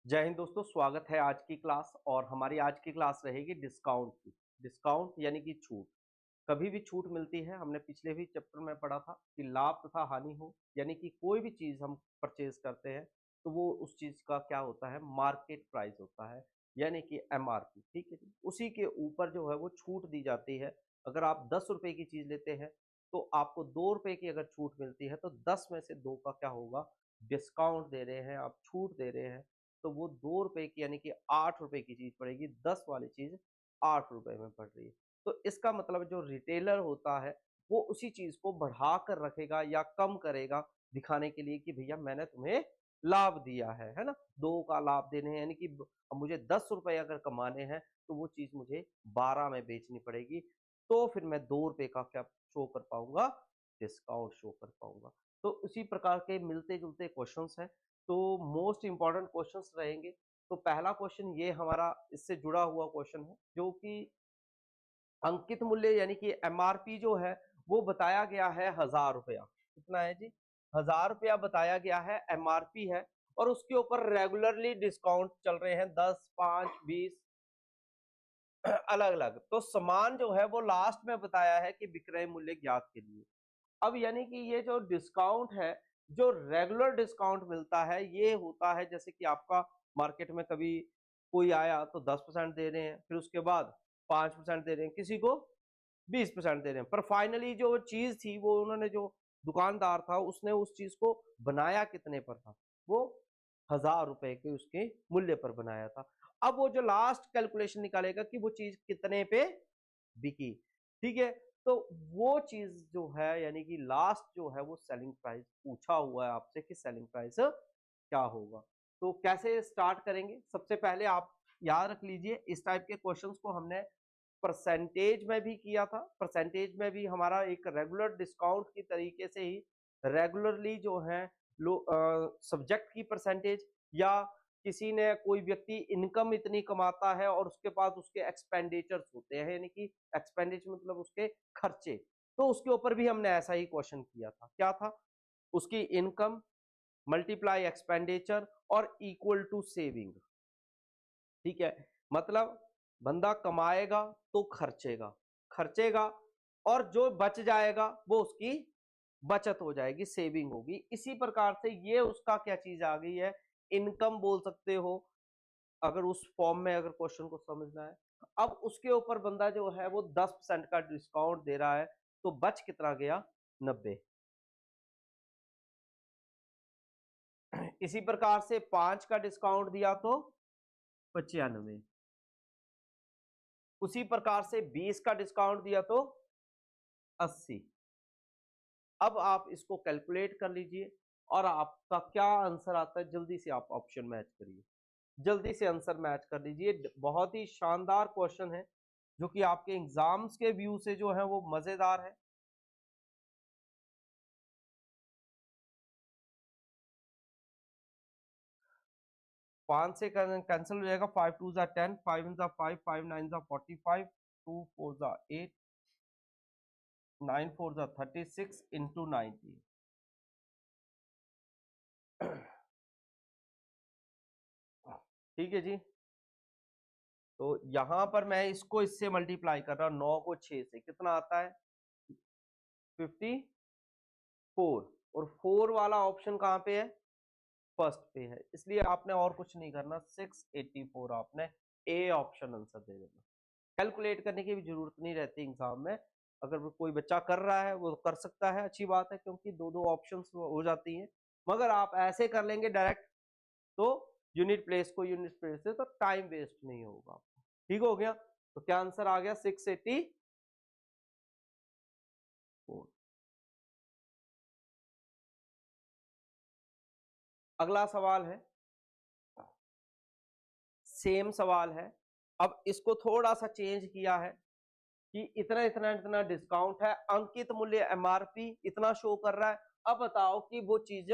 जय हिंद दोस्तों, स्वागत है आज की क्लास। और हमारी आज की क्लास रहेगी डिस्काउंट की। डिस्काउंट यानी कि छूट। कभी भी छूट मिलती है। हमने पिछले भी चैप्टर में पढ़ा था कि लाभ तथा हानि हो, यानी कि कोई भी चीज हम परचेज करते हैं तो वो उस चीज का क्या होता है, मार्केट प्राइस होता है, यानी कि एमआरपी। ठीक है जी, उसी के ऊपर जो है वो छूट दी जाती है। अगर आप 10 रुपए की चीज लेते हैं तो आपको 2 रुपए की अगर छूट मिलती है तो 10 में से 2 का क्या होगा, डिस्काउंट दे रहे हैं, आप छूट दे रहे हैं। तो वो 2 रुपए की यानी कि 8 रुपए की चीज पड़ेगी, 10 वाली चीज 8 रुपए में पड़ रही है। तो इसका मतलब जो रिटेलर होता है वो उसी चीज को बढ़ा कर रखेगा या कम करेगा, दिखाने के लिए कि भैया मैंने तुम्हें लाभ दिया है ना। 2 का लाभ देने हैं, यानी कि अब मुझे 10 रुपए अगर कमाने हैं तो वो चीज मुझे 12 में बेचनी पड़ेगी। तो फिर मैं 2 रुपए का क्या शो कर पाऊंगा, डिस्काउंट शो कर पाऊंगा। तो उसी प्रकार के मिलते जुलते क्वेश्चंस हैं। तो मोस्ट इंपॉर्टेंट क्वेश्चंस रहेंगे। तो पहला क्वेश्चन ये हमारा इससे जुड़ा हुआ क्वेश्चन है, जो कि अंकित मूल्य यानी कि एमआरपी जो है वो बताया गया है 1000 रुपया। कितना है जी, 1000 रुपया बताया गया है, एमआरपी है। और उसके ऊपर रेगुलरली डिस्काउंट चल रहे हैं 10, 5, 20 अलग अलग। तो सामान जो है वो लास्ट में बताया है कि विक्रय मूल्य ज्ञात के लिए। अब यानी कि ये जो डिस्काउंट है, जो रेगुलर डिस्काउंट मिलता है, ये होता है जैसे कि आपका मार्केट में कभी कोई आया तो 10% दे रहे हैं, फिर उसके बाद 5% दे रहे हैं, किसी को 20% दे रहे हैं। पर फाइनली जो चीज थी वो उन्होंने, जो दुकानदार था उसने उस चीज को बनाया कितने पर था, वो 1000 रुपए के उसके मूल्य पर बनाया था। अब वो जो लास्ट कैलकुलेशन निकालेगा कि वो चीज कितने पे बिकी। ठीक है, तो वो चीज जो है यानी कि लास्ट जो है वो सेलिंग प्राइस पूछा हुआ है आपसे कि सेलिंग प्राइस क्या होगा। तो कैसे स्टार्ट करेंगे, सबसे पहले आप याद रख लीजिए, इस टाइप के क्वेश्चंस को हमने परसेंटेज में भी किया था। परसेंटेज में भी हमारा एक रेगुलर डिस्काउंट की तरीके से ही रेगुलरली जो है सब्जेक्ट की परसेंटेज, या किसी ने, कोई व्यक्ति इनकम इतनी कमाता है और उसके पास उसके एक्सपेंडिचर्स होते हैं, यानी कि एक्सपेंडिचर मतलब उसके खर्चे। तो उसके ऊपर भी हमने ऐसा ही क्वेश्चन किया था। क्या था, उसकी इनकम मल्टीप्लाई एक्सपेंडिचर और इक्वल टू सेविंग। ठीक है, मतलब बंदा कमाएगा तो खर्चेगा, खर्चेगा और जो बच जाएगा वो उसकी बचत हो जाएगी, सेविंग होगी। इसी प्रकार से ये उसका क्या चीज आ गई है, इनकम बोल सकते हो, अगर उस फॉर्म में अगर क्वेश्चन को समझना है। अब उसके ऊपर बंदा जो है वो 10% का डिस्काउंट दे रहा है, तो बच कितना गया, 90। इसी प्रकार से 5 का डिस्काउंट दिया तो 95। उसी प्रकार से 20 का डिस्काउंट दिया तो 80। अब आप इसको कैलकुलेट कर लीजिए और आपका क्या आंसर आता है, जल्दी से आप ऑप्शन मैच करिए, जल्दी से आंसर मैच कर दीजिए। बहुत ही शानदार क्वेश्चन है, जो कि आपके एग्जाम्स के व्यू से जो है वो मजेदार है। 5 से कैंसिल हो जाएगा, 5 2 जा 10, 5 1 जा 5, 5 9 जा 45, 2 4 जा 8, 9 4 जा 36 इंटू 90। ठीक है जी, तो यहां पर मैं इसको इससे मल्टीप्लाई कर रहा हूं, 9 को 6 से कितना आता है, 54। और 4 वाला ऑप्शन कहां पे है, फर्स्ट पे है, इसलिए आपने और कुछ नहीं करना, 684 आपने ए ऑप्शन आंसर दे देना। कैलकुलेट करने की भी जरूरत नहीं रहती एग्जाम में। अगर वो कोई बच्चा कर रहा है वो कर सकता है, अच्छी बात है, क्योंकि दो दो ऑप्शंस हो जाती हैं। मगर आप ऐसे कर लेंगे डायरेक्ट तो यूनिट प्लेस को यूनिट प्लेस से, तो टाइम वेस्ट नहीं होगा। ठीक हो गया, तो क्या आंसर आ गया, 684। अगला सवाल है, सेम सवाल है। अब इसको थोड़ा सा चेंज किया है कि इतना इतना इतना डिस्काउंट है, अंकित मूल्य एमआरपी इतना शो कर रहा है। अब बताओ कि वो चीज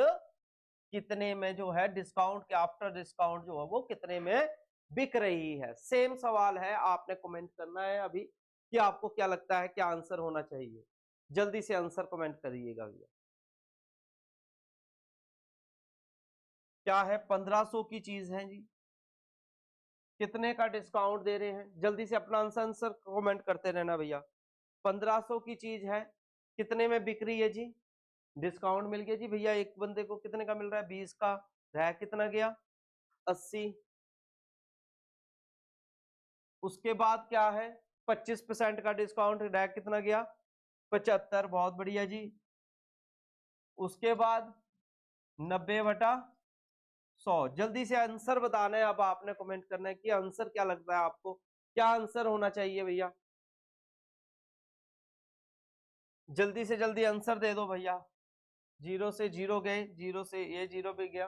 कितने में जो है, डिस्काउंट के आफ्टर डिस्काउंट जो है वो कितने में बिक रही है। सेम सवाल है, आपने कमेंट करना है अभी कि आपको क्या लगता है क्या आंसर होना चाहिए। जल्दी से आंसर कमेंट करिएगा भैया। क्या है, 1500 की चीज है जी, कितने का डिस्काउंट दे रहे हैं, जल्दी से अपना आंसर कमेंट करते रहना भैया। 1500 की चीज है, कितने में बिक रही है जी, डिस्काउंट मिल गया जी भैया, एक बंदे को कितने का मिल रहा है, 20 का, रह कितना गया 80। उसके बाद क्या है 25% का डिस्काउंट, रह कितना गया 75, बहुत बढ़िया जी। उसके बाद 90/100। जल्दी से आंसर बताना है, अब आपने कमेंट करना है कि आंसर क्या लगता है आपको, क्या आंसर होना चाहिए भैया, जल्दी से जल्दी आंसर दे दो भैया। 0 से 0 गए, 0 से ये 0 भी गया,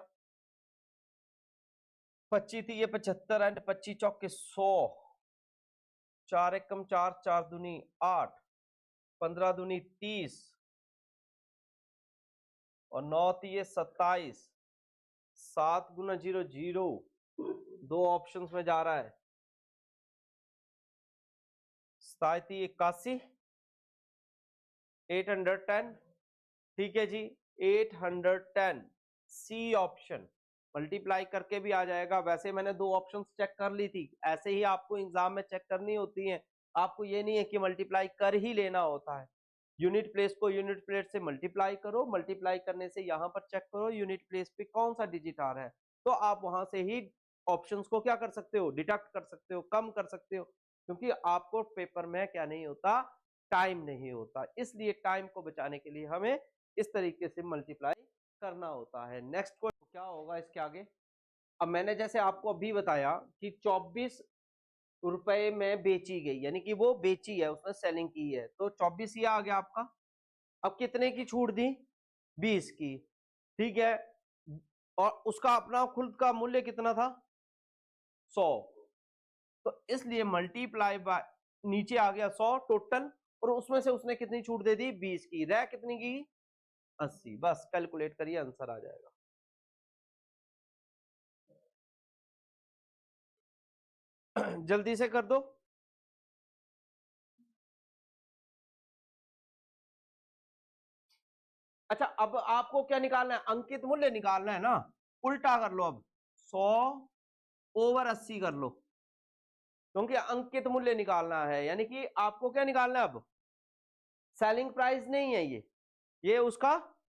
25 थी ये 75 एंड 25 चौके 100, 4 एकम 4, 4 दूनी 8, 15 दूनी 30 और 9 थी ये 27, 7 गुना 0 0, दो ऑप्शंस में जा रहा है, 27 थी 81, 810, ठीक है जी 810, सी ऑप्शन। मल्टीप्लाई करके भी आ जाएगा, वैसे मैंने दो ऑप्शंस चेक कर ली थी, ऐसे ही आपको एग्जाम में चेक करनी होती है, आपको ये नहीं है कि मल्टीप्लाई कर ही लेना होता है। यूनिट प्लेस को यूनिट प्लेस से मल्टीप्लाई करो, मल्टीप्लाई करने से यहाँ पर चेक करो यूनिट प्लेस पे कौन सा डिजिट आ रहा है, तो आप वहां से ही ऑप्शंस को क्या कर सकते हो, डिडक्ट कर सकते हो, कम कर सकते हो, क्योंकि आपको पेपर में क्या नहीं होता, टाइम नहीं होता, इसलिए टाइम को बचाने के लिए हमें इस तरीके से मल्टीप्लाई करना होता है। नेक्स्ट क्वेश्चन क्या होगा इसके आगे, अब मैंने जैसे आपको अभी बताया कि 24 रुपए में बेची गई, यानी कि वो बेची है, उसने सेलिंग की है, तो 24 ये आ गया आपका। अब कितने की छूट दी, 20 की, ठीक है, और उसका अपना खुद का मूल्य कितना था 100, तो इसलिए मल्टीप्लाई बाय, नीचे आ गया 100 टोटल, और उसमें से उसने कितनी छूट दे दी 20 की, रह कितनी की 80, बस कैलकुलेट करिए आंसर आ जाएगा। जल्दी से कर दो। अच्छा अब आपको क्या निकालना है, अंकित मूल्य निकालना है ना, उल्टा कर लो, अब 100/80 कर लो, क्योंकि अंकित मूल्य निकालना है, यानी कि आपको क्या निकालना है, अब सेलिंग प्राइस नहीं है ये उसका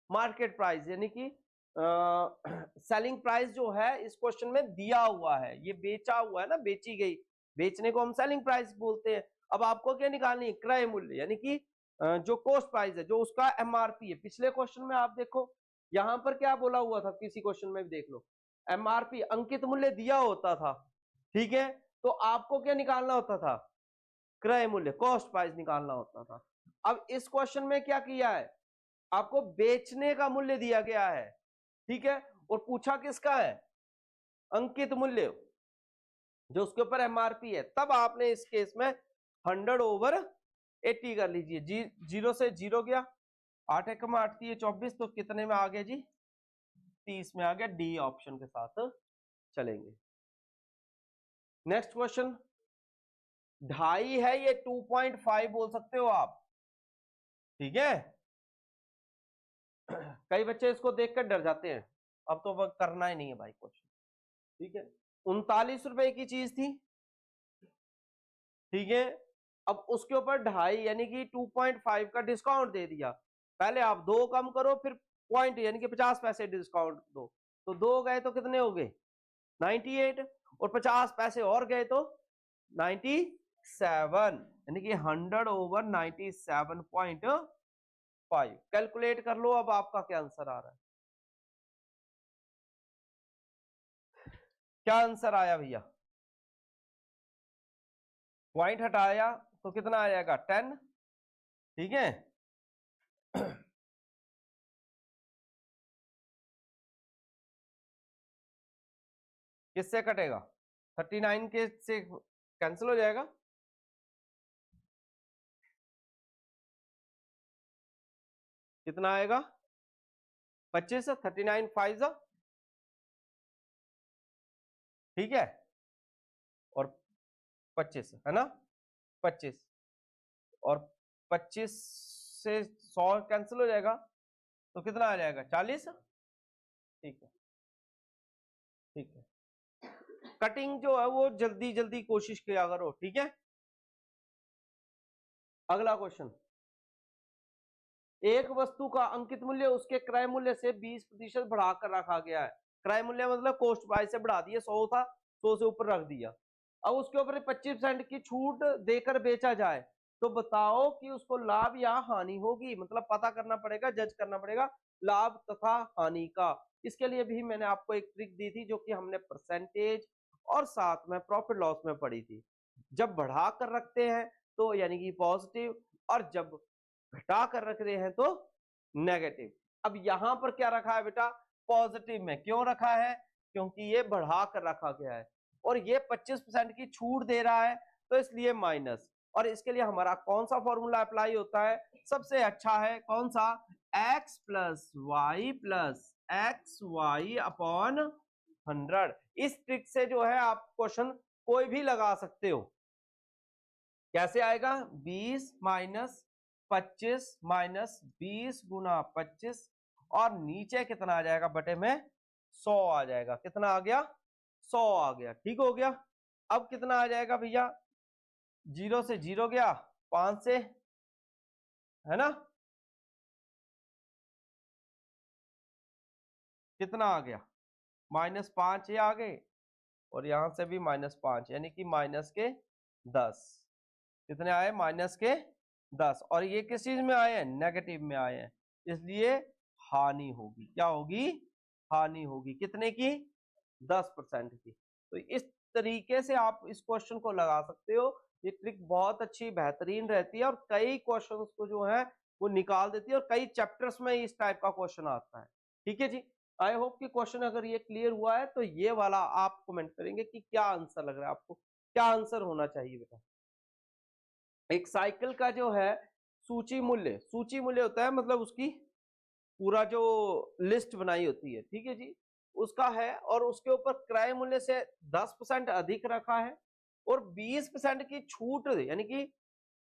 मार्केट प्राइस, यानी कि सेलिंग प्राइस जो है इस क्वेश्चन में दिया हुआ है, ये बेचा हुआ है ना, बेची गई, बेचने को हम सेलिंग प्राइस बोलते हैं। अब आपको क्या निकालनी है, क्रय मूल्य, यानी कि जो कॉस्ट प्राइस है, जो उसका एमआरपी है। पिछले क्वेश्चन में आप देखो यहां पर क्या बोला हुआ था, किसी क्वेश्चन में भी देख लो, एमआरपी अंकित मूल्य दिया होता था, ठीक है, तो आपको क्या निकालना होता था, क्रय मूल्य, कॉस्ट प्राइस निकालना होता था। अब इस क्वेश्चन में क्या किया है, आपको बेचने का मूल्य दिया गया है, ठीक है, और पूछा किसका है, अंकित मूल्य, जो उसके ऊपर एमआरपी है, तब आपने इस केस में 100/80 कर लीजिए। 0 से 0 गया, 8 एकम 8 थी 24, तो कितने में आ गया जी 30 में आ गया, डी ऑप्शन के साथ चलेंगे। नेक्स्ट क्वेश्चन, ढाई है, ये 2.5 बोल सकते हो आप, ठीक है। कई बच्चे इसको देखकर डर जाते हैं, अब तो वह करना ही नहीं है भाई क्वेश्चन, ठीक है। 39 रुपए की चीज थी, ठीक है, अब उसके ऊपर ढाई यानी कि 2.5 का डिस्काउंट दे दिया, पहले आप दो कम करो, फिर पॉइंट यानी कि 50 पैसे डिस्काउंट दो, तो दो गए तो कितने हो गए 98, और 50 पैसे और गए तो 97, यानी कि 100/97.5। कैलकुलेट कर लो, अब आपका क्या आंसर आ रहा है, क्या आंसर आया भैया, पॉइंट हटाया तो कितना आ जाएगा 10, ठीक है। किससे कटेगा, 39 के से कैंसिल हो जाएगा, कितना आएगा 25, 39 5, ठीक है, और 25 है ना, 25 और 25 से 100 कैंसिल हो जाएगा, तो कितना आ जाएगा 40, ठीक है, ठीक है। कटिंग जो है वो जल्दी जल्दी कोशिश किया करो, ठीक है। अगला क्वेश्चन, एक वस्तु का अंकित मूल्य उसके क्रय मूल्य से 20% बढ़ाकर रखा गया है। क्रय मूल्य मतलब कॉस्ट प्राइस से बढ़ा दिया, 100 था 100 से ऊपर रख दिया। अब उसके ऊपर 25% की छूट देकर बेचा जाए तो बताओ कि उसको लाभ या हानि होगी। मतलब पता करना पड़ेगा, जज करना पड़ेगा लाभ तथा हानि का। इसके लिए भी मैंने आपको एक ट्रिक दी थी जो कि हमने परसेंटेज और साथ में प्रॉफिट लॉस में पढ़ी थी। जब बढ़ा कर रखते हैं तो यानी कि पॉजिटिव, और जब घटा कर रख रहे हैं तो नेगेटिव। अब यहां पर क्या रखा है बेटा, पॉजिटिव में। क्यों रखा है, क्योंकि ये बढ़ा कर रखा गया है और ये 25% की छूट दे रहा है तो इसलिए माइनस। और इसके लिए हमारा कौन सा फॉर्मूला अप्लाई होता है, सबसे अच्छा है कौन सा, x प्लस वाई अपॉन 100। इस ट्रिक से जो है आप क्वेश्चन कोई भी लगा सकते हो। कैसे आएगा, 20 माइनस 25 माइनस 20 गुना 25 और नीचे कितना आ जाएगा, बटे में 100 आ जाएगा। कितना आ गया, 100 आ गया, ठीक हो गया। अब कितना आ जाएगा भैया, 0 से 0 गया, 5 से, है ना, कितना आ गया, -5 ये आ गए और यहां से भी -5 यानी कि माइनस के 10। कितने आए, माइनस के 10। और ये किस चीज में आए हैं, नेगेटिव में आए हैं, इसलिए हानि होगी। क्या होगी, हानि होगी। कितने की, 10% की। तो इस तरीके से आप इस क्वेश्चन को लगा सकते हो। ये ट्रिक बहुत अच्छी बेहतरीन रहती है और कई क्वेश्चंस को जो है वो निकाल देती है और कई चैप्टर्स में इस टाइप का क्वेश्चन आता है। ठीक है जी, आई होप कि क्वेश्चन अगर ये क्लियर हुआ है तो ये वाला आप कमेंट करेंगे कि क्या आंसर लग रहा है आपको, क्या आंसर होना चाहिए बेटा। एक साइकिल का जो है सूची मूल्य होता है, मतलब उसकी पूरा जो लिस्ट बनाई होती है, ठीक है जी, उसका है। और उसके ऊपर क्रय मूल्य से 10% अधिक रखा है और 20% की छूट यानी कि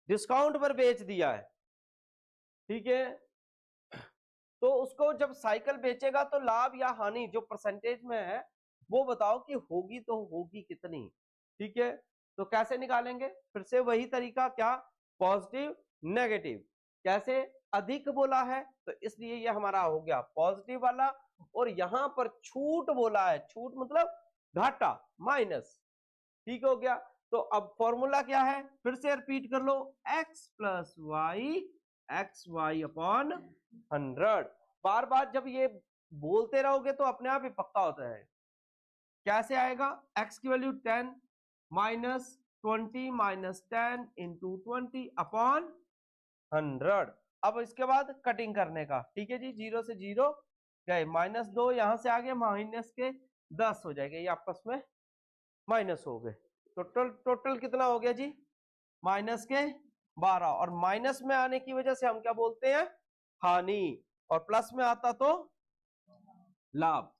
डिस्काउंट पर बेच दिया है, ठीक है। तो उसको जब साइकिल बेचेगा तो लाभ या हानि जो परसेंटेज में है वो बताओ कि होगी तो होगी कितनी, ठीक है। तो कैसे निकालेंगे, फिर से वही तरीका, क्या, पॉजिटिव नेगेटिव। कैसे, अधिक बोला है तो इसलिए ये हमारा हो गया पॉजिटिव वाला, और यहां पर छूट बोला है, छूट मतलब घाटा, माइनस, ठीक हो गया। तो अब फॉर्मूला क्या है, फिर से रिपीट कर लो, एक्स वाई अपॉन 100। बार बार जब ये बोलते रहोगे तो अपने आप ही पक्का होता है। कैसे आएगा, x की value 10 minus 20 minus 10 into 20 upon 100। अब इसके बाद कटिंग करने का, ठीक है जी, 0 से 0 गए, -2 यहां से आगे माइनस के 10 हो जाएगा, ये आपस में माइनस हो गए। टोटल कितना हो गया जी, माइनस के 12। और माइनस में आने की वजह से हम क्या बोलते हैं, हानि, और प्लस में आता तो लाभ।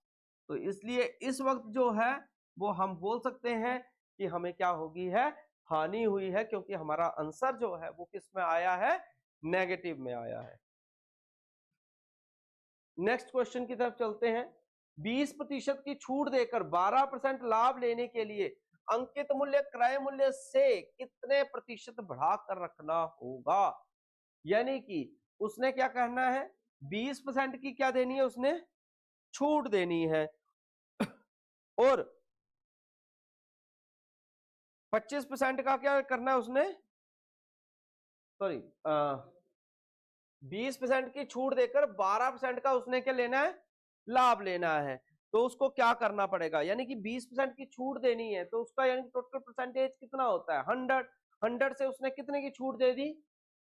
तो इसलिए इस वक्त जो है वो हम बोल सकते हैं कि हमें क्या होगी है, हानि हुई है, क्योंकि हमारा आंसर जो है वो किस में आया है, नेगेटिव में आया है। नेक्स्ट क्वेश्चन की तरफ चलते हैं। 20% की छूट देकर 12% लाभ लेने के लिए अंकित मूल्य क्रय मूल्य से कितने प्रतिशत बढ़ाकर रखना होगा। यानी कि उसने क्या करना है, 20% की क्या देनी है, उसने छूट देनी है और 25% का क्या करना है उसने, सॉरी 20% की छूट देकर 12% का उसने क्या लेना है, लाभ लेना है। तो उसको क्या करना पड़ेगा, यानी कि 20% की छूट देनी है तो उसका यानी टोटल परसेंटेज कितना होता है, 100 से उसने कितने की छूट दे दी,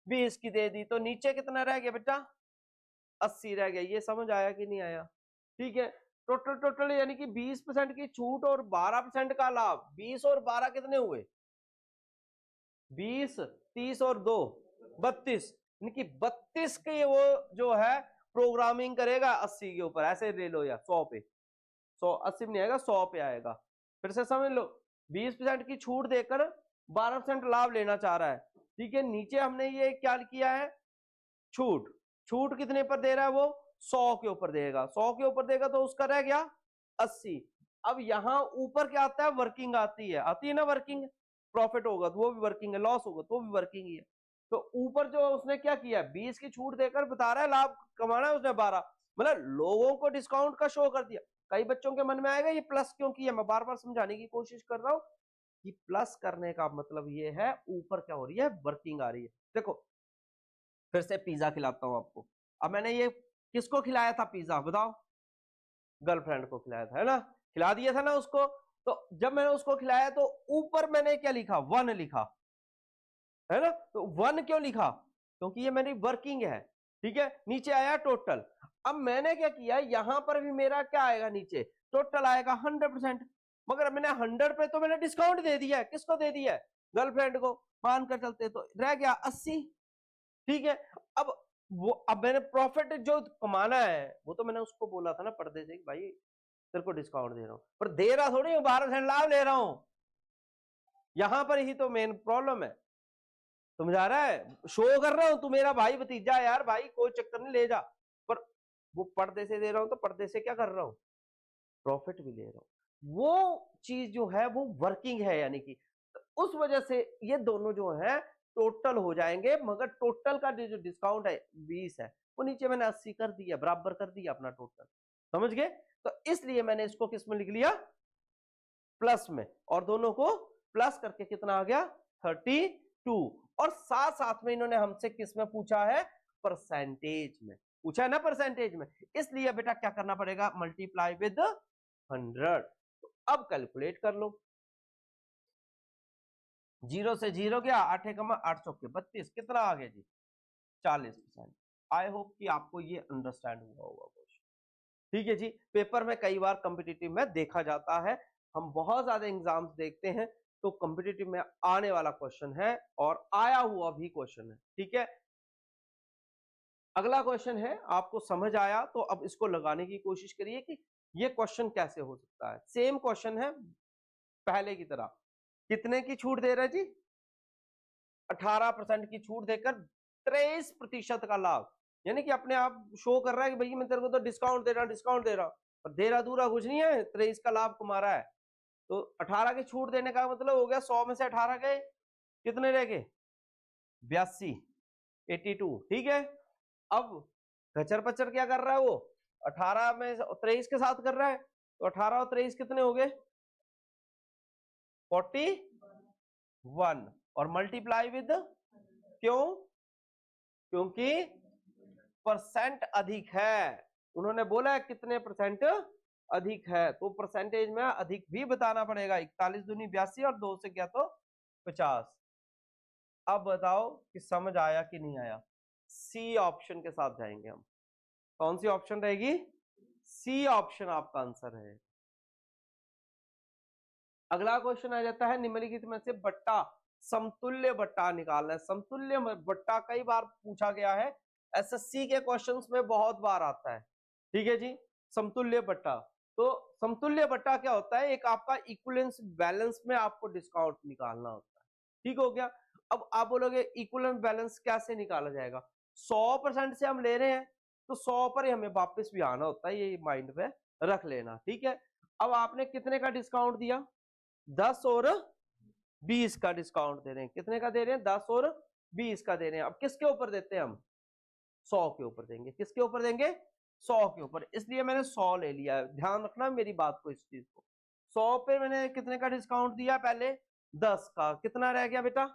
20 की दे दी, तो नीचे कितना रह गया बेटा, 80 रह गया। ये समझ आया कि नहीं आया, ठीक है। टोटल यानी कि 20% की छूट और 12% का लाभ, 20 और 12 कितने हुए, 20, 30 और 2 32, यानी कि 32 के वो जो है प्रोग्रामिंग करेगा 80 के ऊपर, ऐसे ले लो या 100 पे, 80 नहीं आएगा, 100 पे आएगा। फिर से समझ लो, 20% की छूट देकर 12% लाभ लेना चाह रहा है, ठीक है। नीचे हमने ये क्या किया है, छूट, छूट कितने पर दे रहा है वो, 100 के ऊपर देगा, 100 के ऊपर देगा तो उसका रह गया 80। अब यहाँ ऊपर क्या आता है, वर्किंग आती है ना, वर्किंग। प्रॉफिट होगा तो वो भी वर्किंग है, लॉस होगा तो वो भी वर्किंग ही है। तो ऊपर जो उसने क्या किया, 20 की छूट देकर बता रहा है लाभ कमाना है उसने 12, मतलब लोगों को डिस्काउंट का शो कर दिया। कई बच्चों के मन में आएगा ये प्लस क्यों किया, मैं बार बार समझाने की कोशिश कर रहा हूँ कि प्लस करने का मतलब ये है ऊपर क्या हो रही है, वर्किंग आ रही है। देखो फिर से पिज्जा खिलाता हूं आपको। अब मैंने ये किसको खिलाया था पिज्जा, बताओ? गर्लफ्रेंड को खिलाया था, है ना, खिला दिया था ना उसको। तो जब मैंने उसको खिलाया तो ऊपर मैंने क्या लिखा, 1 लिखा, है ना। तो 1 क्यों लिखा, क्योंकि ये मेरी वर्किंग है, ठीक है। नीचे आया टोटल। अब मैंने क्या किया, यहां पर भी मेरा क्या आएगा, नीचे टोटल आएगा 100%। मगर मैंने 100 पे तो मैंने डिस्काउंट दे दिया है, किसको दे दिया है, गर्लफ्रेंड को, मानकर चलते तो रह गया 80, ठीक है। अब मैंने प्रॉफिट जो कमाना है वो तो मैंने उसको बोला था ना पर्दे से, भाई तेरे को डिस्काउंट दे रहा हूं, पर दे रहा थोड़ी हूं, 12% लाभ ले रहा हूं। यहां पर ही तो मेन प्रॉब्लम है, समझ आ रहा है, शो कर रहा हूं तू मेरा भाई भतीजा है यार, भाई कोई चक्कर नहीं, ले जा, पर वो पर्दे से दे रहा हूं तो पर्दे से क्या कर रहा हूं, प्रॉफिट भी ले रहा हूं। वो चीज जो है वो वर्किंग है, यानी कि उस वजह से ये दोनों जो है टोटल हो जाएंगे, मगर टोटल का जो डिस्काउंट है 20 है, वो नीचे मैंने 80 कर दिया, बराबर कर दिया अपना टोटल, समझ गए। तो इसलिए मैंने इसको किस में लिख लिया, प्लस में, और दोनों को प्लस करके कितना आ गया, 32। और साथ साथ में इन्होंने हमसे किस में पूछा है, परसेंटेज में पूछा है ना, परसेंटेज में। इसलिए बेटा क्या करना पड़ेगा, मल्टीप्लाई विद 100। तो अब कैलकुलेट कर लो, 0 से 0 गया, 8 कमा 8 चौके 32, कितना आ गया जी, 40%। आई होप कि आपको ये अंडरस्टैंड हुआ होगा क्वेश्चन, ठीक है जी। पेपर में कई बार कॉम्पिटिटिव में देखा जाता है, हम बहुत ज्यादा एग्जाम्स देखते हैं, तो कॉम्पिटिटिव में आने वाला क्वेश्चन है और आया हुआ भी क्वेश्चन है, ठीक है। अगला क्वेश्चन है, आपको समझ आया तो अब इसको लगाने की कोशिश करिए कि ये क्वेश्चन कैसे हो सकता है। सेम क्वेश्चन है पहले की तरह, कितने की छूट दे रहे जी, 18% की छूट देकर 23% का लाभ, यानी कि अपने आप शो कर रहा है कि भैया मैं तेरे को तो डिस्काउंट दे रहा हूं, डिस्काउंट दे रहा हूं, पर दे रहा दूरा कुछ नहीं है, 23 का लाभ कमा रहा है। तो 18 की छूट देने का मतलब हो गया 100 में से 18 गए, कितने रह गए, 82, 82, ठीक है। अब गचर पचर क्या कर रहा है वो, 18 में 23 के साथ कर रहा है, तो 18 और 23 कितने हो गए, 41, और मल्टीप्लाई विद, क्यों, क्योंकि परसेंट अधिक है, उन्होंने बोला है कितने परसेंट अधिक है, तो परसेंटेज में अधिक भी बताना पड़ेगा। 41 दूनी 82 और 2 से क्या तो 50। अब बताओ कि समझ आया कि नहीं आया। सी ऑप्शन के साथ जाएंगे हम, कौन सी ऑप्शन रहेगी, सी ऑप्शन आपका आंसर है। अगला क्वेश्चन आ जाता है, निम्नलिखित में से बट्टा, समतुल्य बट्टा निकालना है। समतुल्य बट्टा कई बार पूछा गया है, एसएससी के क्वेश्चंस में बहुत बार आता है, ठीक है जी। समतुल्य बट्टा, तो समतुल्य बट्टा क्या होता है, एक आपका इक्विवेलेंस बैलेंस में आपको डिस्काउंट निकालना होता है, ठीक हो गया। अब आप बोलोगे इक्विवेलेंस बैलेंस कैसे निकाला जाएगा, 100% से हम ले रहे हैं तो 100 पर ही हमें वापस भी आना होता है, ये माइंड में रख लेना, ठीक है। अब आपने कितने का डिस्काउंट दिया, 10 और 20 का डिस्काउंट दे रहे हैं, कितने का दे रहे हैं, 10 और 20 का दे रहे हैं। अब किसके ऊपर देते हैं हम, 100 के ऊपर देंगे, किसके ऊपर देंगे, 100 के ऊपर, इसलिए मैंने 100 ले लिया है। ध्यान रखना मेरी बात को, इस चीज को, 100 पे मैंने कितने का डिस्काउंट दिया, पहले 10 का, कितना रह गया बेटा,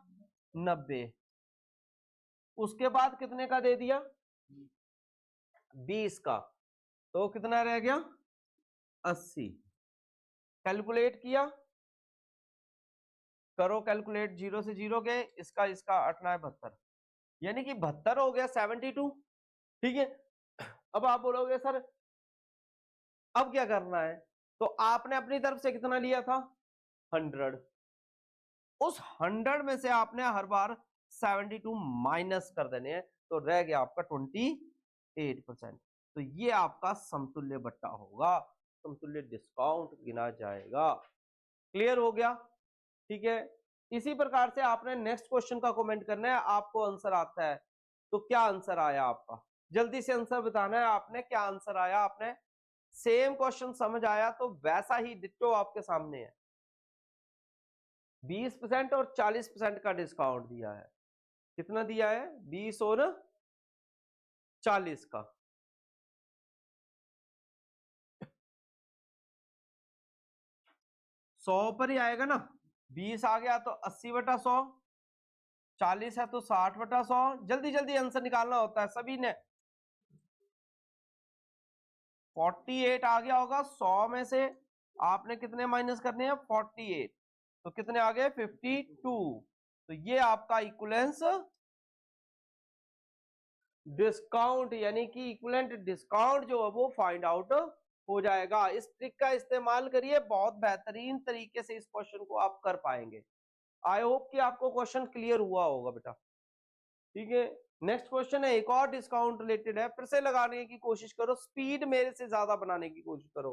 90। उसके बाद कितने का दे दिया, 20 का, तो कितना रह गया, 80। कैलकुलेट किया, करो कैलकुलेट, 0 से 0 के, इसका इसका 8 9 72, यानी कि 72 हो गया, 72, ठीक है। अब आप बोलोगे सर अब क्या करना है, तो आपने अपनी तरफ से कितना लिया था, 100, उस 100 में से आपने हर बार 72 माइनस कर देने हैं, तो रह गया आपका 28%। तो ये आपका समतुल्य बट्टा होगा, समतुल्य डिस्काउंट गिना जाएगा। क्लियर हो गया, ठीक है। इसी प्रकार से आपने नेक्स्ट क्वेश्चन का कमेंट करना है, आपको आंसर आता है तो क्या आंसर आया आपका, जल्दी से आंसर बताना है आपने, क्या आंसर आया आपने, सेम क्वेश्चन समझ आया तो वैसा ही डिट्टो आपके सामने है। 20% और 40% का डिस्काउंट दिया है। कितना दिया है? 20 और 40 का। सौ पर ही आएगा ना। 20 आ गया तो 80/100, 40 है तो 60/100। जल्दी जल्दी आंसर निकालना होता है सभी ने। 48 आ गया होगा। 100 में से आपने कितने माइनस करने हैं? 48। तो कितने आ गए? 52। तो ये आपका इक्विवेलेंस डिस्काउंट यानी कि इक्विवेलेंट डिस्काउंट जो है वो फाइंड आउट हो जाएगा। इस ट्रिक का इस्तेमाल करिए, बहुत बेहतरीन तरीके से इस क्वेश्चन को आप कर पाएंगे। आई होप कि आपको क्वेश्चन क्लियर हुआ होगा बेटा। ठीक है, नेक्स्ट क्वेश्चन है, एक और डिस्काउंट रिलेटेड है। फिर से लगाने की कोशिश करो, स्पीड मेरे से ज्यादा बनाने की कोशिश करो।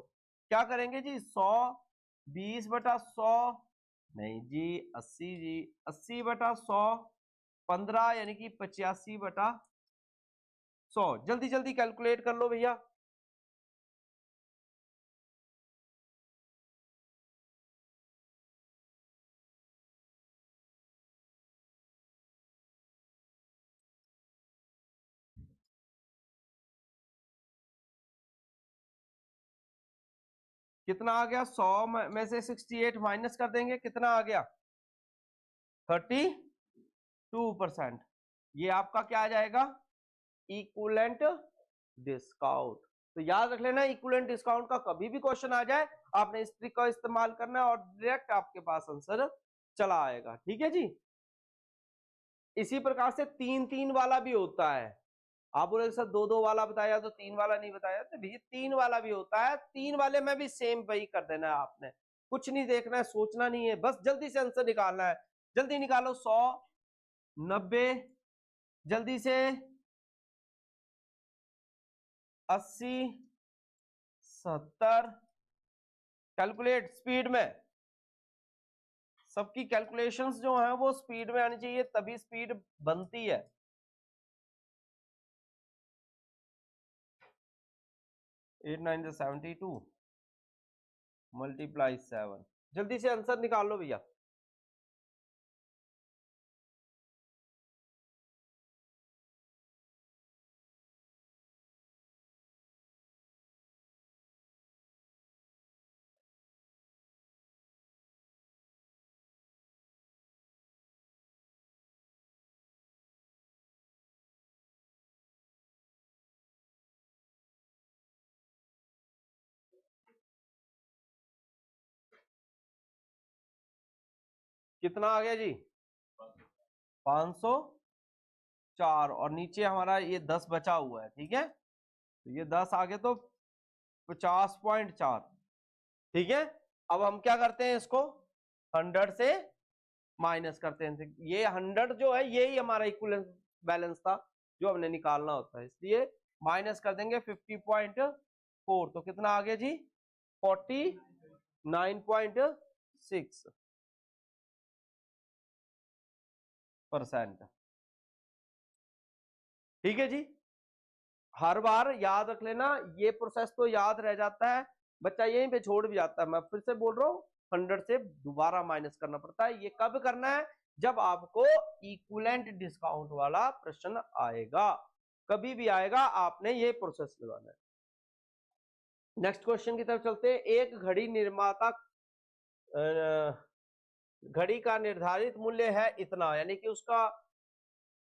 क्या करेंगे जी? 100, 20/100 नहीं जी, 80 जी, 80/100, 15 यानी कि 85/100। जल्दी जल्दी कैलकुलेट कर लो भैया। कितना आ गया? 100 में से 68 माइनस कर देंगे, कितना आ गया? 32%। ये आपका क्या आ जाएगा? Equivalent discount. तो याद रख लेना, इक्विवेलेंट डिस्काउंट का कभी भी क्वेश्चन आ जाए आपने इस ट्रिक का इस्तेमाल करना है और डायरेक्ट आपके पास आंसर चला आएगा। ठीक है जी। इसी प्रकार से 3-3 वाला भी होता है। आप बोले सर 2-2 वाला बताया तो 3 वाला नहीं बताया, तो भैया 3 वाला भी होता है। 3 वाले में भी सेम वही कर देना है आपने, कुछ नहीं देखना है, सोचना नहीं है, बस जल्दी से आंसर निकालना है। जल्दी निकालो। 100, 90, जल्दी से 80, 70। कैलकुलेट स्पीड में। सबकी कैलकुलेशंस जो है वो स्पीड में आनी चाहिए, तभी स्पीड बनती है। 8 9 72 मल्टीप्लाई 7। जल्दी से आंसर निकाल लो भैया। कितना आ गया जी? 504 और नीचे हमारा ये 10 बचा हुआ है। ठीक है, तो ये 10 आ गए तो 50.4। ठीक है, अब हम क्या करते हैं? इसको 100 से माइनस करते हैं। ये 100 जो है यही हमारा इक्विवेलेंस बैलेंस था जो हमने निकालना होता है, इसलिए माइनस कर देंगे 50.4। तो कितना आ गया जी? 49.6%। ठीक है जी। हर बार याद रख लेना, ये प्रोसेस तो याद रह जाता है, बच्चा यहीं पे छोड़ भी जाता है। मैं फिर से बोल रहा हूँ, 100 से दोबारा माइनस करना पड़ता है। ये कब करना है? जब आपको इक्विवेलेंट डिस्काउंट वाला प्रश्न आएगा, कभी भी आएगा, आपने ये प्रोसेस लगाना है। नेक्स्ट क्वेश्चन की तरफ चलते हैं। एक घड़ी निर्माता घड़ी का निर्धारित मूल्य है इतना, यानी कि उसका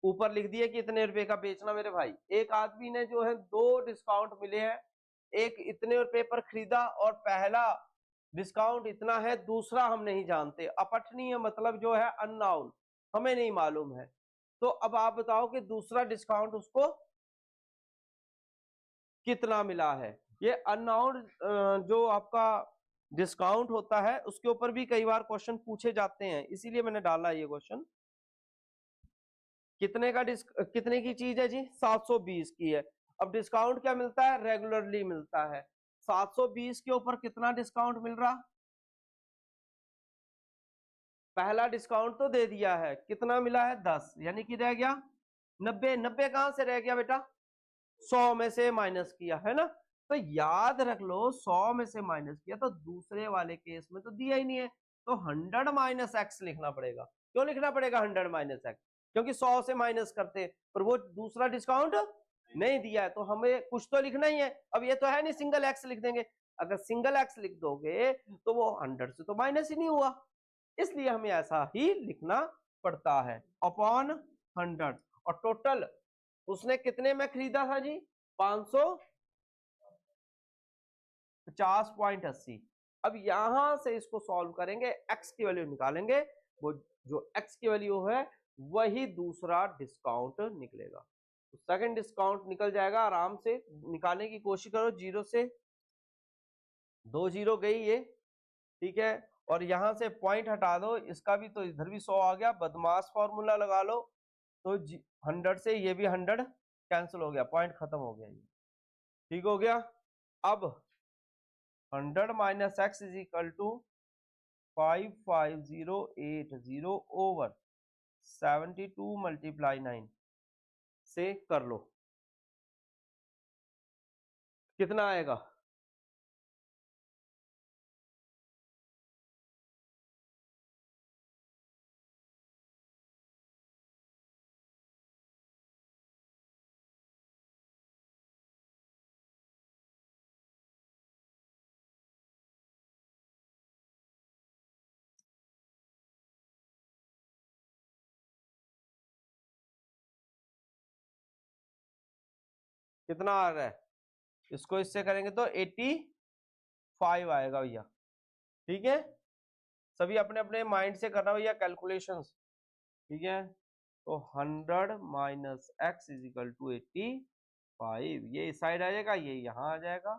ऊपर लिख दिया कि इतने रुपए का बेचना मेरे भाई। एक आदमी ने जो है 2 डिस्काउंट मिले हैं, एक इतने रुपए पर खरीदा और पहला डिस्काउंट इतना है, दूसरा हम नहीं जानते, अपठनीय मतलब जो है अननोन, हमें नहीं मालूम है। तो अब आप बताओ कि दूसरा डिस्काउंट उसको कितना मिला है। ये अननोन जो आपका डिस्काउंट होता है उसके ऊपर भी कई बार क्वेश्चन पूछे जाते हैं, इसीलिए मैंने डाला ये क्वेश्चन। कितने की चीज है जी? 720 की है। अब डिस्काउंट क्या मिलता है? रेगुलरली मिलता है। 720 के ऊपर कितना डिस्काउंट मिल रहा? पहला डिस्काउंट तो दे दिया है, कितना मिला है? 10, यानी कि रह गया 90। 90 कहां से रह गया बेटा? 100 में से माइनस किया है ना। तो याद रख लो 100 में से माइनस किया तो दूसरे वाले केस में तो दिया ही नहीं है, तो 100 माइनस एक्स लिखना पड़ेगा। क्यों लिखना पड़ेगा 100 माइनस एक्स? क्योंकि 100 से माइनस करते पर वो दूसरा डिस्काउंट नहीं दिया है, तो हमें कुछ तो लिखना ही है। अब ये तो है नहीं सिंगल एक्स लिख देंगे, अगर सिंगल एक्स लिख दोगे तो वो 100 से तो माइनस ही नहीं हुआ, इसलिए हमें ऐसा ही लिखना पड़ता है अपॉन 100। और टोटल उसने कितने में खरीदा था जी? 550.80। अब यहां से इसको सॉल्व करेंगे, एक्स की वैल्यू निकालेंगे, वो जो एक्स की वैल्यू है वही दूसरा डिस्काउंट निकलेगा। तो सेकंड डिस्काउंट निकल जाएगा, आराम से निकालने की कोशिश करो। 0 से 2 0 गई ये, ठीक है, और यहां से पॉइंट हटा दो, इसका भी तो इधर भी 100 आ गया, बदमाश फॉर्मूला लगा लो, तो 100 से ये भी 100 कैंसिल हो गया, पॉइंट खत्म हो गया, ये ठीक हो गया। अब 100 minus X is equal to 55080 over 72 multiply 9 से कर लो, कितना आएगा? कितना आ रहा है? इसको इससे करेंगे तो 85 आएगा भैया, ठीक है। सभी अपने अपने माइंड से करना भैया कैलकुलेशंस, ठीक है। तो 100 minus X is equal to 85, ये इस साइड आ जाएगा, ये यहाँ आ जाएगा,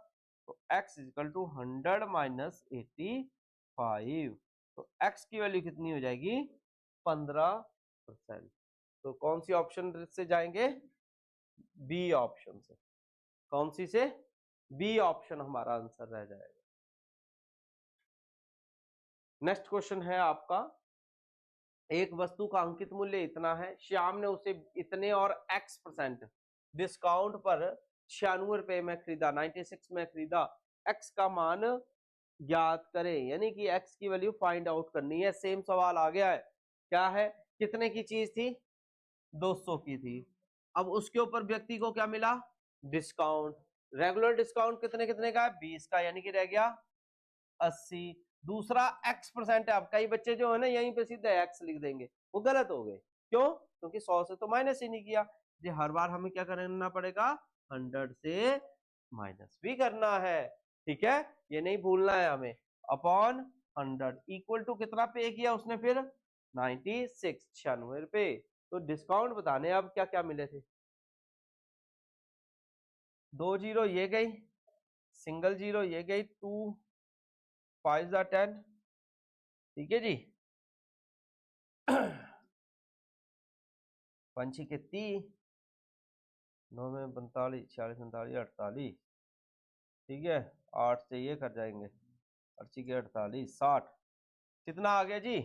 तो x is equal to 100 minus 85, तो x की वैल्यू कितनी हो जाएगी? 15%। तो कौन सी ऑप्शन से जाएंगे? बी ऑप्शन से। कौन सी से? बी ऑप्शन हमारा आंसर रह जाएगा। नेक्स्ट क्वेश्चन है आपका, एक वस्तु का अंकित मूल्य इतना है, श्याम ने उसे इतने और x% डिस्काउंट पर 96 रुपए में खरीदा, 96 में खरीदा, x का मान ज्ञात करें, यानी कि x की वैल्यू फाइंड आउट करनी है। सेम सवाल आ गया है, क्या है? कितने की चीज थी? 200 की थी। अब उसके ऊपर व्यक्ति को क्या मिला? डिस्काउंट। रेगुलर डिस्काउंट कितने कितने का है? 20 का, यानी कि रह गया 80। दूसरा x% है। अब कई बच्चे जो है ना यहीं पे सीधे x लिख देंगे, वो गलत हो गए। क्यों? क्योंकि 100 से तो माइनस ही नहीं किया। ये हर बार हमें क्या करना पड़ेगा? 100 से माइनस भी करना है, ठीक है, ये नहीं भूलना है हमें। अपॉन 100 इक्वल टू कितना पे किया उसने फिर? 96, 96 रुपए। तो डिस्काउंट बताने अब क्या क्या मिले थे? 2 0 ये गई, सिंगल 0 ये गई, 2 5 10, ठीक है जी। पंछी के 30, 9 में 45, 46, 47, 48, ठीक है, 8 से ये कर जाएंगे, 80 के 48, 60। कितना आ गया जी?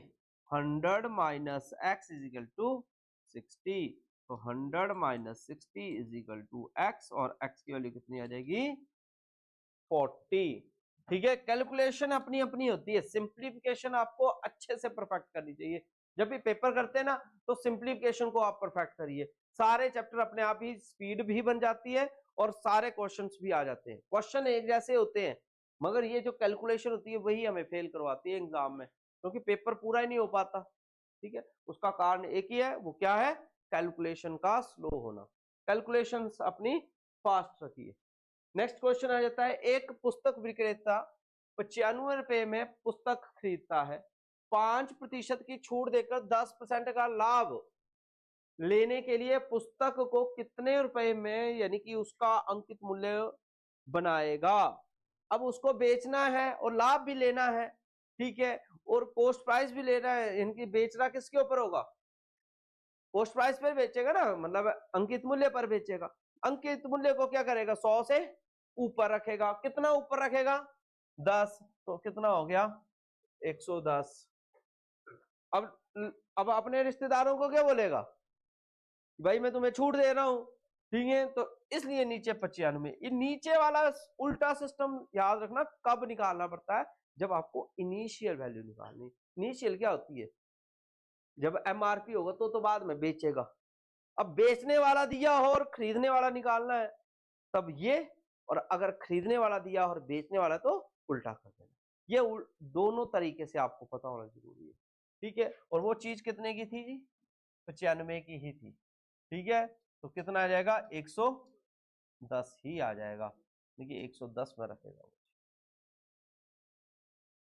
100 minus X is equal to 60, तो 100 minus 60 is equal to X, और एक्स की वैल्यू कितनी आ जाएगी? 40, ठीक है। कैलकुलेशन अपनी अपनी होती है, सिंप्लीफिकेशन आपको अच्छे से परफेक्ट करनी चाहिए। जब भी पेपर करते हैं ना तो सिंप्लीफिकेशन को आप परफेक्ट करिए, सारे चैप्टर अपने आप ही स्पीड भी बन जाती है और सारे क्वेश्चंस भी आ जाते हैं। क्वेश्चन एक जैसे होते हैं, मगर ये जो कैलकुलेशन होती है वही हमें फेल करवाती है एग्जाम में, क्योंकि पेपर पूरा ही नहीं हो पाता, ठीक है। उसका कारण एक ही है, वो क्या है? कैलकुलेशन का स्लो होना। कैलकुलेशन अपनी फास्ट रखिए। नेक्स्ट क्वेश्चन आ जाता है, एक पुस्तक विक्रेता 95 रुपए में पुस्तक खरीदता है, 5% की छूट देकर 10% का लाभ लेने के लिए पुस्तक को कितने रुपए में, यानी कि उसका अंकित मूल्य बनाएगा? अब उसको बेचना है और लाभ भी लेना है, ठीक है, और कॉस्ट प्राइस भी लेना है, यानी कि बेचना किसके ऊपर होगा? कॉस्ट प्राइस पर बेचेगा ना, मतलब अंकित मूल्य पर बेचेगा। अंकित मूल्य को क्या करेगा? 100 से ऊपर रखेगा। कितना ऊपर रखेगा? 10, तो कितना हो गया? 110। अब अपने रिश्तेदारों को क्या बोलेगा? भाई मैं तुम्हें छूट दे रहा हूं, ठीक है, तो इसलिए नीचे 95। ये नीचे वाला उल्टा सिस्टम याद रखना, कब निकालना पड़ता है, जब आपको इनिशियल वैल्यू निकालनी। इनिशियल क्या होती है, जब एमआरपी होगा तो बाद में बेचेगा। अब बेचने वाला दिया हो और खरीदने वाला निकालना है तब ये, और अगर खरीदने वाला दिया और बेचने वाला तो उल्टा कर देना। ये दोनों तरीके से आपको पता होना जरूरी है। ठीक है, और वो चीज कितने की थी जी, 95 की ही थी। ठीक है, तो कितना आ जाएगा, 110 ही आ जाएगा। देखिए 110 में रखेगा।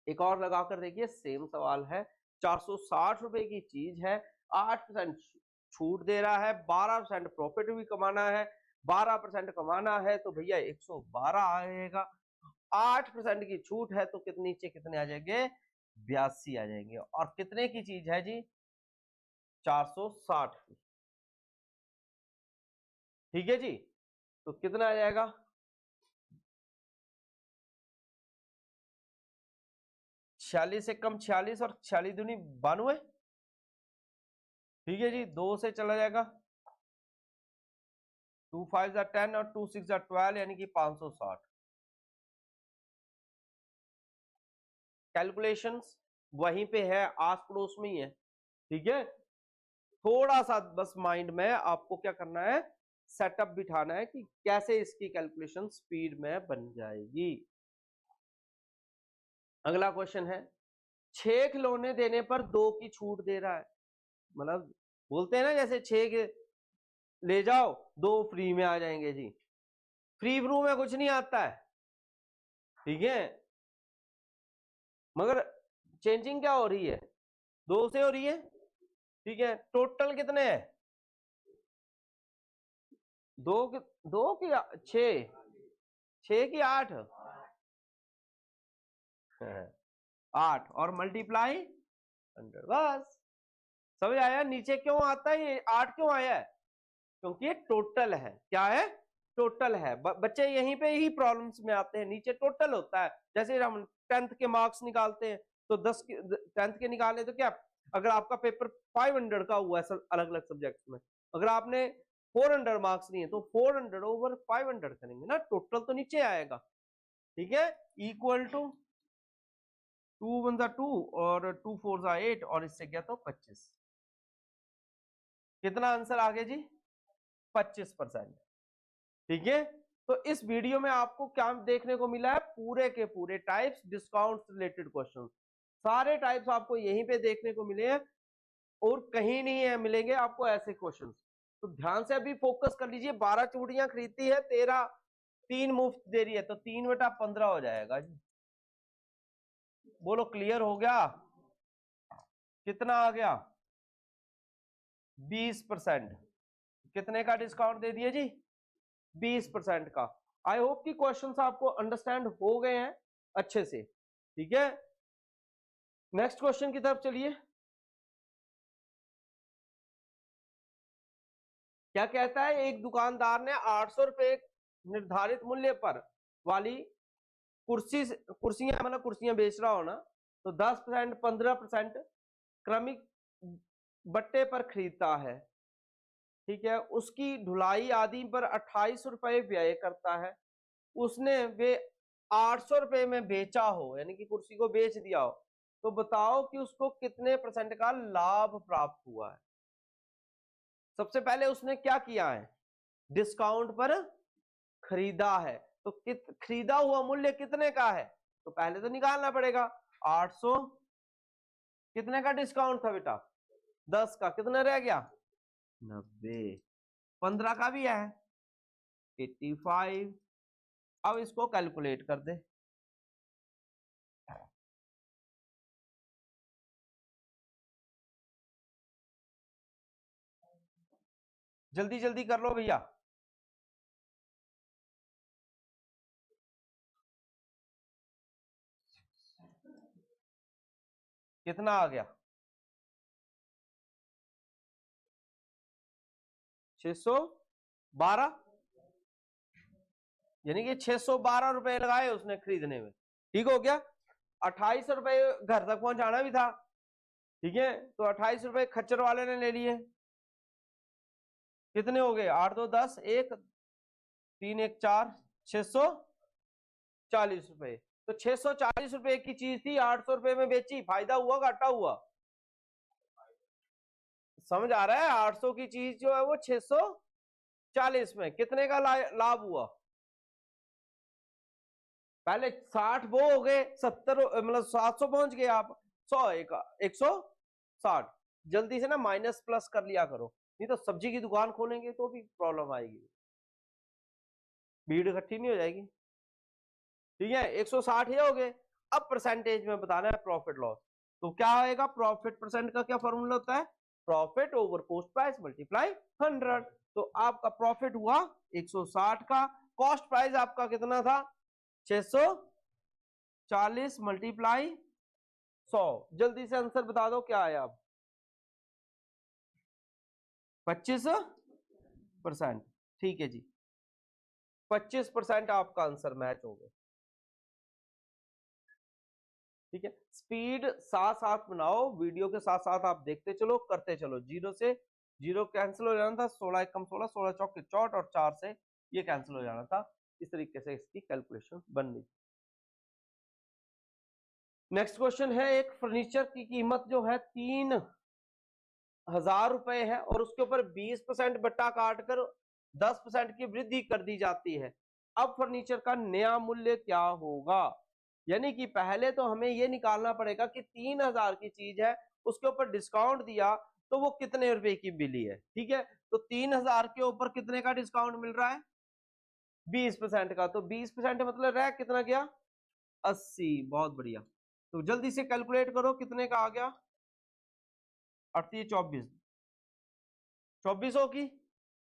एक और लगाकर देखिए, सेम सवाल है, 460 रुपए की चीज है, 8% छूट दे रहा है, 12% प्रॉफिट भी कमाना है, 12% कमाना है तो भैया 112 आएगा। 8% की छूट है तो कितने नीचे कितने आ जाएंगे, 82 आ जाएंगे। और कितने की चीज है जी, 460 की। ठीक है जी, तो कितना आ जाएगा, 46 से कम 46 और 46 दूनी 92। ठीक है जी, 2 से चला जाएगा, 2 5 10 और 2 6 12, यानी कि 560। कैलकुलेशंस वहीं पे है, आस पड़ोस में ही है। ठीक है, थोड़ा सा बस माइंड में आपको क्या करना है, सेटअप बिठाना है कि कैसे इसकी कैलकुलेशन स्पीड में बन जाएगी। अगला क्वेश्चन है, 6 खिलौने देने पर 2 की छूट दे रहा है। मतलब बोलते हैं ना, जैसे 6 के ले जाओ 2 फ्री में आ जाएंगे जी। फ्री फ्रू में कुछ नहीं आता है। ठीक है, मगर चेंजिंग क्या हो रही है, 2 से हो रही है। ठीक है, टोटल कितने हैं, 2 की 6, 6 की 8, 8 और मल्टीप्लाई 100। बस समझ आया, नीचे क्यों आता है ये 8 क्यों आया है, क्योंकि ये टोटल है। क्या है, टोटल है। बच्चे यहीं पे ही प्रॉब्लम्स में आते हैं, नीचे टोटल होता है। जैसे हम 10th के मार्क्स निकालते हैं तो 10th के निकाले तो क्या, अगर आपका पेपर 500 का हुआ है अलग अलग सब्जेक्ट में, अगर आपने 400 मार्क्स नहीं है तो 400 ओवर 500 करेंगे ना, टोटल तो नीचे आएगा। ठीक है, इक्वल टू 2 1 2 और 2 4 8 और इससे क्या तो 25। कितना आंसर आ गया जी, 25%। ठीक है, तो इस वीडियो में आपको क्या देखने को मिला है, पूरे के पूरे टाइप्स डिस्काउंट रिलेटेड क्वेश्चन, सारे टाइप्स आपको यहीं पे देखने को मिले हैं और कहीं नहीं है मिलेंगे आपको ऐसे क्वेश्चन। तो ध्यान से अभी फोकस कर लीजिए, 12 चूड़ियां खरीदती है, 3 मुफ्त दे रही है तो 3/15 हो जाएगा जी। बोलो क्लियर हो गया, कितना आ गया, 20%। कितने का डिस्काउंट दे दिया जी, 20% का। आई होप कि क्वेश्चंस आपको अंडरस्टैंड हो गए हैं अच्छे से। ठीक है, नेक्स्ट क्वेश्चन की तरफ चलिए। क्या कहता है, एक दुकानदार ने 800 रुपए निर्धारित मूल्य पर वाली कुर्सियां, मतलब कुर्सियां बेच रहा हो ना, तो 10% 15% क्रमिक बट्टे पर खरीदता है। ठीक है, उसकी ढुलाई आदि पर 28 रुपए व्यय करता है। उसने वे 800 रुपए में बेचा हो, यानी कि कुर्सी को बेच दिया हो, तो बताओ कि उसको कितने % का लाभ प्राप्त हुआ है। सबसे पहले उसने क्या किया है, डिस्काउंट पर खरीदा है, तो खरीदा हुआ मूल्य कितने का है, तो पहले तो निकालना पड़ेगा। 800 कितने का डिस्काउंट था बेटा, 10 का, कितना रह गया, 90। 15 का भी है 85। अब इसको कैलकुलेट कर दे। जल्दी जल्दी कर लो भैया। कितना आ गया, 612, यानी कि 612 रुपए लगाए उसने खरीदने में। ठीक हो गया, 28 रुपए घर तक पहुंचाना भी था। ठीक है, तो 28 रुपए खच्चर वाले ने ले लिए। कितने हो गए, 8 2 10, 1 3 1 4, 640 रुपए। तो 640 रुपए की चीज थी, 800 रुपए में बेची, फायदा हुआ घाटा हुआ? समझ आ रहा है? 800 की चीज जो है वो 640 में, कितने का लाभ हुआ? पहले 60 वो हो गए, 70 मतलब 700 पहुंच गए आप, 160। जल्दी से ना माइनस प्लस कर लिया करो, नहीं तो सब्जी की दुकान खोलेंगे तो भी प्रॉब्लम आएगी, भीड़ इकट्ठी नहीं हो जाएगी। ठीक है, 160 ये हो गए। अब परसेंटेज में बताना है प्रॉफिट लॉस, तो क्या आएगा? प्रॉफिट परसेंट का क्या फॉर्मूला होता है? Profit over cost price multiply 100। तो आपका प्रॉफिट हुआ 160 का, कॉस्ट प्राइस आपका कितना था? 640 मल्टीप्लाई 100। जल्दी से आंसर बता दो क्या आया? अब 25%। ठीक है जी, 25% आपका आंसर मैच हो गया। ठीक है, स्पीड साथ साथ बनाओ, वीडियो के साथ साथ आप देखते चलो, करते चलो। 0 से 0 कैंसिल हो जाना था, 16 एकम 16, 16 चौक 64 और 4 से ये कैंसिल हो जाना था। इस तरीके से इसकी कैलकुलेशन बननी। नेक्स्ट क्वेश्चन है, एक फर्नीचर की कीमत जो है 3000 रुपए है और उसके ऊपर 20% बट्टा काटकर 10% की वृद्धि कर दी जाती है। अब फर्नीचर का नया मूल्य क्या होगा? यानी कि पहले तो हमें यह निकालना पड़ेगा कि 3000 की चीज है, उसके ऊपर डिस्काउंट दिया तो वो कितने रुपए की मिली है। ठीक है, तो 3000 के ऊपर कितने का डिस्काउंट मिल रहा है? 20% का। तो 20% मतलब रह कितना गया? 80। बहुत बढ़िया। तो जल्दी से कैलकुलेट करो कितने का आ गया? 24 2400 की।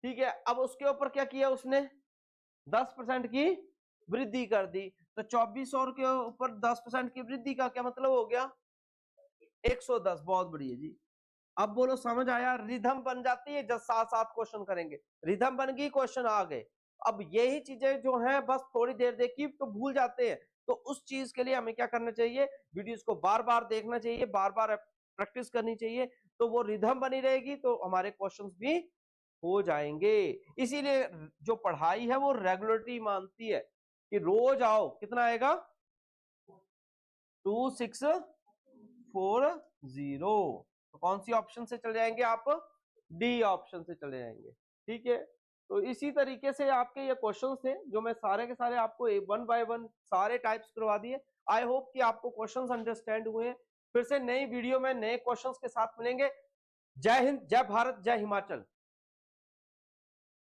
ठीक है, अब उसके ऊपर क्या किया उसने? 10% की वृद्धि कर दी। तो 2400 के ऊपर 10% की वृद्धि का क्या मतलब हो गया? 110। बहुत बढ़िया जी। अब बोलो समझ आया? रिधम बन जाती है जब साथ साथ क्वेश्चन करेंगे, रिधम बन गई, क्वेश्चन आ गए। अब यही चीजें जो हैं बस थोड़ी देर देखी तो भूल जाते हैं, तो उस चीज के लिए हमें क्या करना चाहिए? वीडियोस को बार बार देखना चाहिए, बार बार प्रैक्टिस करनी चाहिए, तो वो रिधम बनी रहेगी, तो हमारे क्वेश्चंस भी हो जाएंगे। इसीलिए जो पढ़ाई है वो रेगुलरिटी मानती है कि रोज आओ। कितना आएगा? 2640। तो कौन सी ऑप्शन से चले जाएंगे आप? डी ऑप्शन से चले जाएंगे। ठीक है, तो इसी तरीके से आपके ये क्वेश्चंस थे जो मैं सारे के सारे आपको वन बाय वन सारे टाइप्स करवा दिए। आई होप कि आपको क्वेश्चंस अंडरस्टैंड हुए। फिर से नई वीडियो में नए क्वेश्चंस के साथ मिलेंगे। जय हिंद, जय भारत, जय हिमाचल।